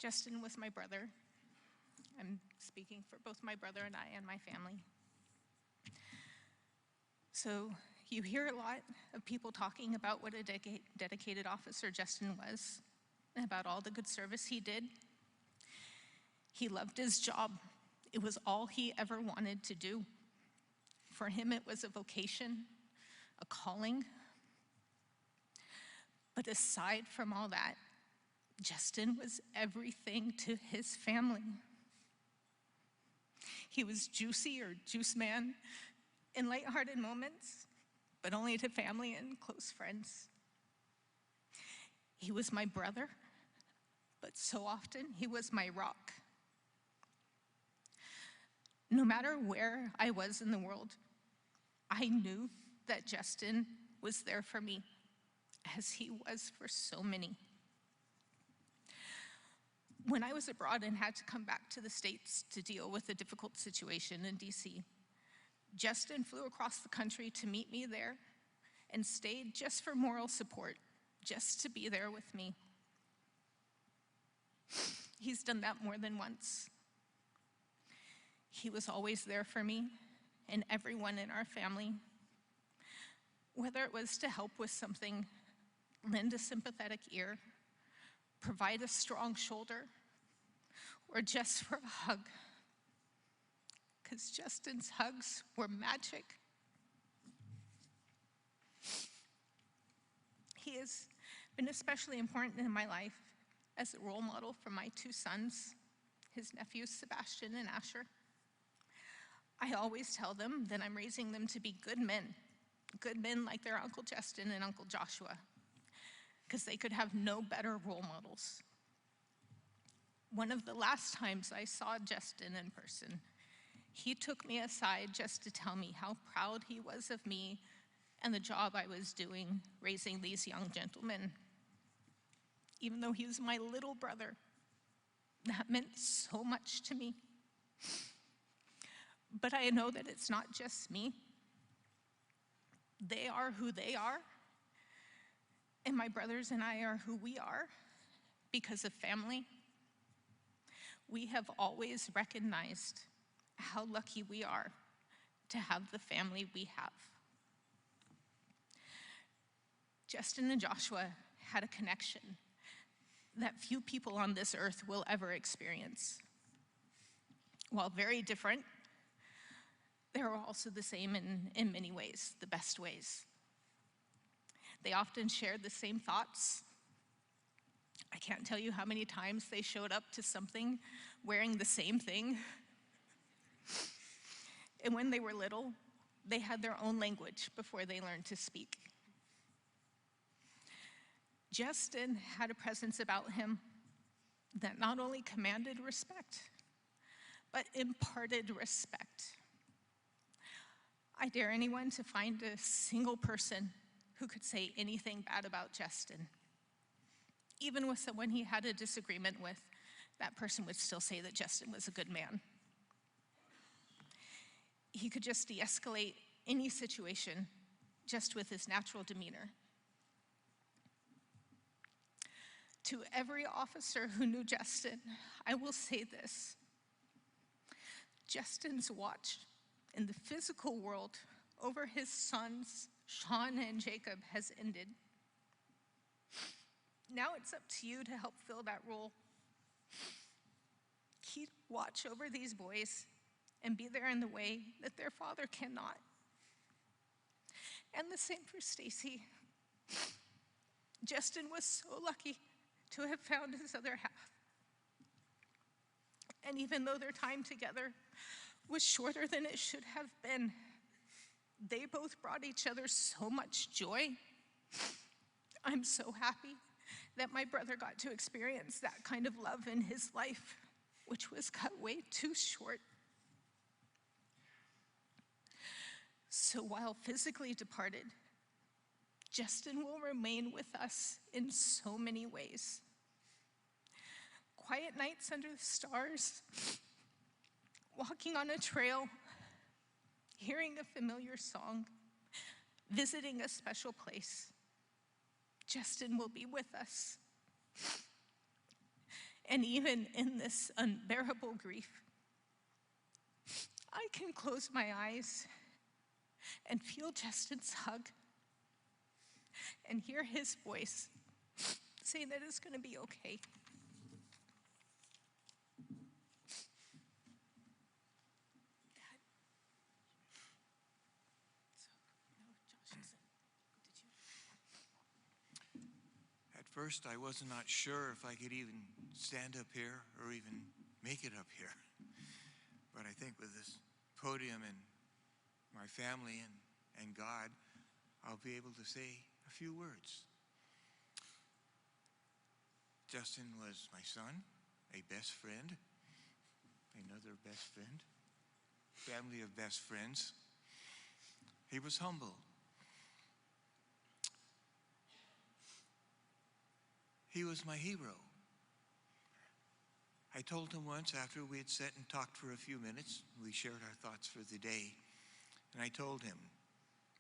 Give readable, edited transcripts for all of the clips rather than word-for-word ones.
Justin was my brother. I'm speaking for both my brother and I and my family. So you hear a lot of people talking about what a dedicated officer Justin was, and about all the good service he did. He loved his job. It was all he ever wanted to do. For him, it was a vocation, a calling. But aside from all that, Justin was everything to his family. He was juicy or juice man in lighthearted moments, but only to family and close friends. He was my brother, but so often he was my rock. No matter where I was in the world, I knew that Justin was there for me, as he was for so many. When I was abroad and had to come back to the States to deal with a difficult situation in DC, Justin flew across the country to meet me there and stayed just for moral support, just to be there with me. He's done that more than once. He was always there for me and everyone in our family, whether it was to help with something, lend a sympathetic ear, provide a strong shoulder, or just for a hug. Because Justin's hugs were magic. He has been especially important in my life as a role model for my two sons, his nephews, Sebastian and Asher. I always tell them that I'm raising them to be good men like their Uncle Justin and Uncle Joshua, because they could have no better role models. One of the last times I saw Justin in person, he took me aside just to tell me how proud he was of me and the job I was doing raising these young gentlemen. Even though he was my little brother, that meant so much to me. But I know that it's not just me. They are who they are, and my brothers and I are who we are because of family. We have always recognized how lucky we are to have the family we have. Justin and Joshua had a connection that few people on this earth will ever experience. While very different, they are also the same in many ways, the best ways. They often shared the same thoughts. I can't tell you how many times they showed up to something wearing the same thing. And when they were little, they had their own language before they learned to speak. Justin had a presence about him that not only commanded respect, but imparted respect. I dare anyone to find a single person who could say anything bad about Justin. Even with someone he had a disagreement with, that person would still say that Justin was a good man. He could just de-escalate any situation just with his natural demeanor. To every officer who knew Justin, I will say this: Justin's watch in the physical world over his sons, Sean and Jacob, has ended. Now it's up to you to help fill that role. Keep watch over these boys and be there in the way that their father cannot. And the same for Stacy. Justin was so lucky to have found his other half. And even though their time together was shorter than it should have been, they both brought each other so much joy. I'm so happy that my brother got to experience that kind of love in his life, which was cut way too short. So while physically departed, Justin will remain with us in so many ways. Quiet nights under the stars, walking on a trail, hearing a familiar song, visiting a special place. Justin will be with us. And even in this unbearable grief, I can close my eyes and feel Justin's hug and hear his voice saying that it's going to be okay. At first, I was not sure if I could even stand up here or even make it up here. But I think with this podium and my family and God, I'll be able to say a few words. Justin was my son, a best friend, another best friend, family of best friends. He was humble. He was my hero. I told him once after we had sat and talked for a few minutes, we shared our thoughts for the day, and I told him,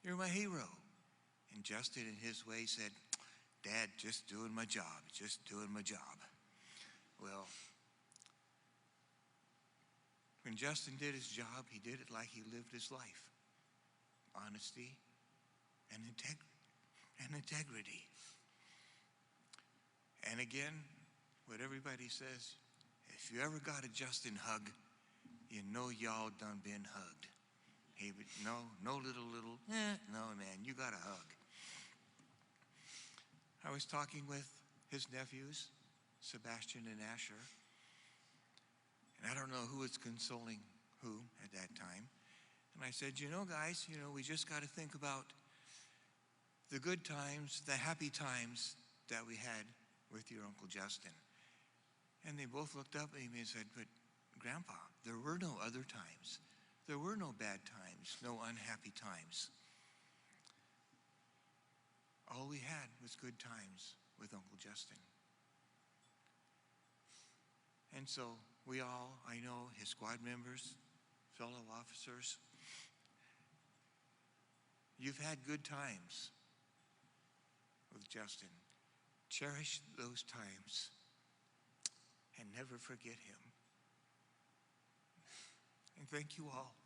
"You're my hero." And Justin, in his way, said, "Dad, just doing my job, just doing my job." Well, when Justin did his job, he did it like he lived his life. Honesty and integrity. And again, what everybody says, if you ever got a Justin hug, you know y'all done been hugged. He would, no little, no man, you got a hug. I was talking with his nephews, Sebastian and Asher, and I don't know who was consoling who at that time. And I said, guys, we just got to think about the good times, the happy times that we had with your Uncle Justin. And they both looked up at me and said, "But Grandpa, there were no other times. There were no bad times, no unhappy times. All we had was good times with Uncle Justin." And so we all, I know, his squad members, fellow officers, you've had good times with Justin. Cherish those times and never forget him. And thank you all.